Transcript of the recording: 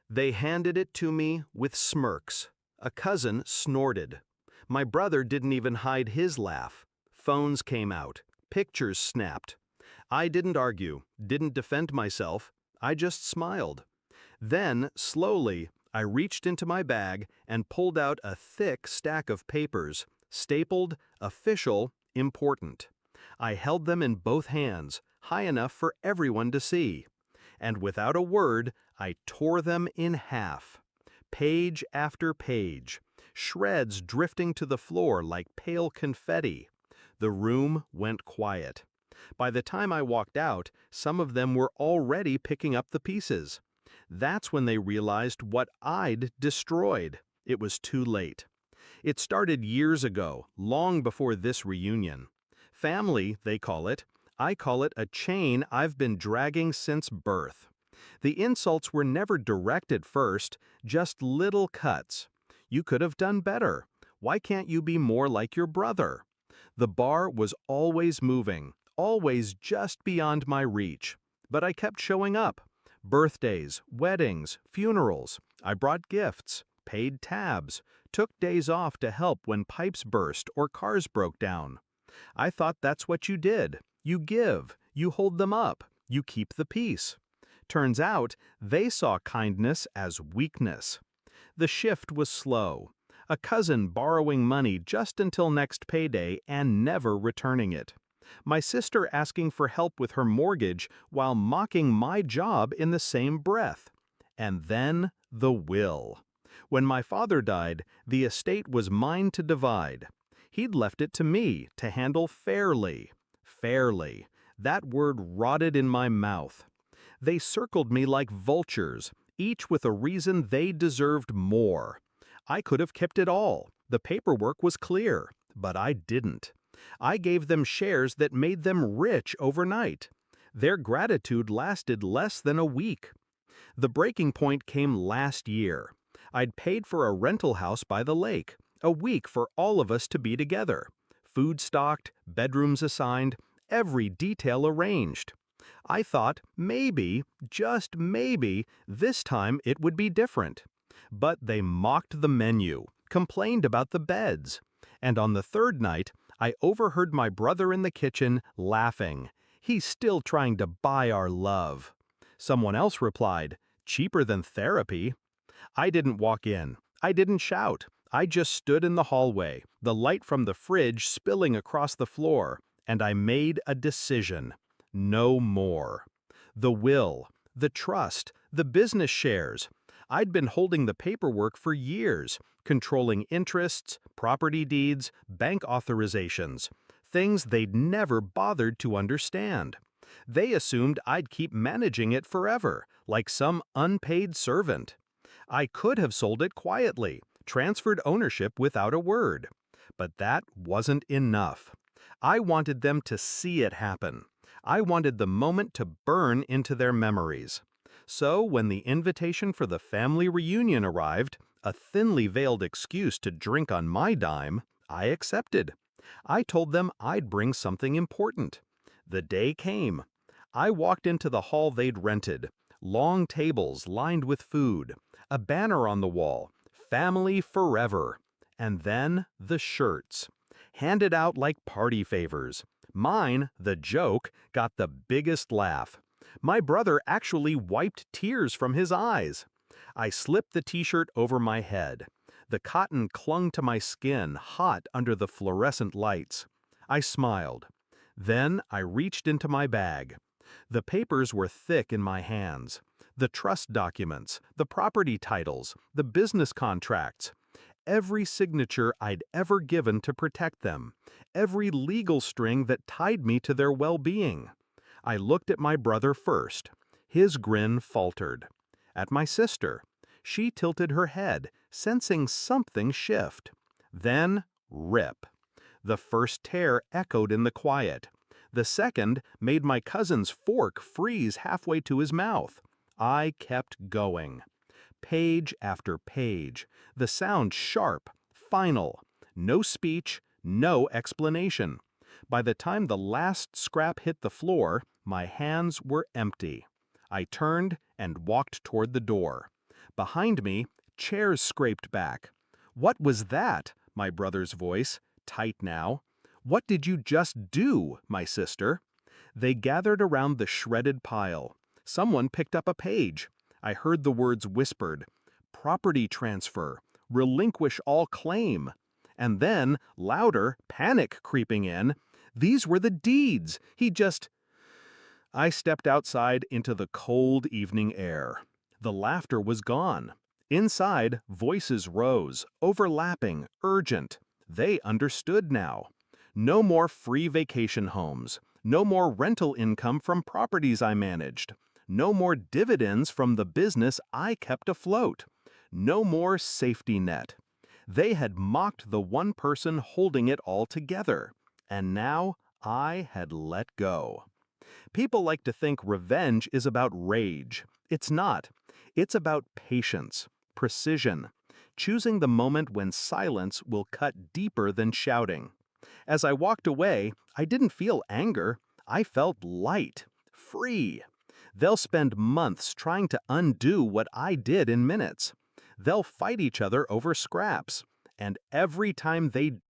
They handed it to me with smirks. A cousin snorted. My brother didn't even hide his laugh. Phones came out. Pictures snapped. I didn't argue, didn't defend myself. I just smiled. Then, slowly, I reached into my bag and pulled out a thick stack of papers, stapled, official, important. I held them in both hands, high enough for everyone to see. And without a word, I tore them in half. Page after page, shreds drifting to the floor like pale confetti. The room went quiet. By the time I walked out, some of them were already picking up the pieces. That's when they realized what I'd destroyed. It was too late. It started years ago, long before this reunion. Family, they call it. I call it a chain I've been dragging since birth. The insults were never direct at first, just little cuts. You could have done better. Why can't you be more like your brother? The bar was always moving, always just beyond my reach. But I kept showing up. Birthdays, weddings, funerals. I brought gifts, paid tabs, took days off to help when pipes burst or cars broke down. I thought that's what you did. You give, you hold them up, you keep the peace. Turns out, they saw kindness as weakness. The shift was slow. A cousin borrowing money just until next payday and never returning it. My sister asking for help with her mortgage while mocking my job in the same breath. And then the will. When my father died, the estate was mine to divide. He'd left it to me to handle fairly. Fairly. That word rotted in my mouth. They circled me like vultures, each with a reason they deserved more. I could have kept it all. The paperwork was clear, but I didn't. I gave them shares that made them rich overnight. Their gratitude lasted less than a week. The breaking point came last year. I'd paid for a rental house by the lake, a week for all of us to be together. Food stocked, bedrooms assigned, every detail arranged. I thought maybe, just maybe, this time it would be different. But they mocked the menu, complained about the beds. And on the third night, I overheard my brother in the kitchen laughing. He's still trying to buy our love. Someone else replied, cheaper than therapy. I didn't walk in. I didn't shout. I just stood in the hallway, the light from the fridge spilling across the floor, and I made a decision. No more. The will, the trust, the business shares. I'd been holding the paperwork for years, controlling interests, property deeds, bank authorizations, things they'd never bothered to understand. They assumed I'd keep managing it forever, like some unpaid servant. I could have sold it quietly, transferred ownership without a word. But that wasn't enough. I wanted them to see it happen. I wanted the moment to burn into their memories. So when the invitation for the family reunion arrived, a thinly veiled excuse to drink on my dime, I accepted. I told them I'd bring something important. The day came. I walked into the hall they'd rented. Long tables lined with food. A banner on the wall. Family forever. And then the shirts. Handed out like party favors. Mine, the joke, got the biggest laugh. My brother actually wiped tears from his eyes. I slipped the t-shirt over my head. The cotton clung to my skin, hot under the fluorescent lights. I smiled. Then I reached into my bag. The papers were thick in my hands. The trust documents, the property titles, the business contracts. Every signature I'd ever given to protect them. Every legal string that tied me to their well-being. I looked at my brother first. His grin faltered. At my sister. She tilted her head, sensing something shift. Then, rip. The first tear echoed in the quiet. The second made my cousin's fork freeze halfway to his mouth. I kept going. Page after page, the sound sharp, final. No speech, no explanation. By the time the last scrap hit the floor, my hands were empty. I turned and walked toward the door. Behind me, chairs scraped back. "What was that?" my brother's voice, tight now. "What did you just do?" my sister. They gathered around the shredded pile. Someone picked up a page. I heard the words whispered. "Property transfer. Relinquish all claim." And then, louder, panic creeping in. "These were the deeds. He just—" I stepped outside into the cold evening air. The laughter was gone. Inside, voices rose, overlapping, urgent. They understood now. No more free vacation homes. No more rental income from properties I managed. No more dividends from the business I kept afloat. No more safety net. They had mocked the one person holding it all together. And now I had let go. People like to think revenge is about rage. It's not. It's about patience, precision, choosing the moment when silence will cut deeper than shouting. As I walked away, I didn't feel anger. I felt light, free. They'll spend months trying to undo what I did in minutes. They'll fight each other over scraps. And every time they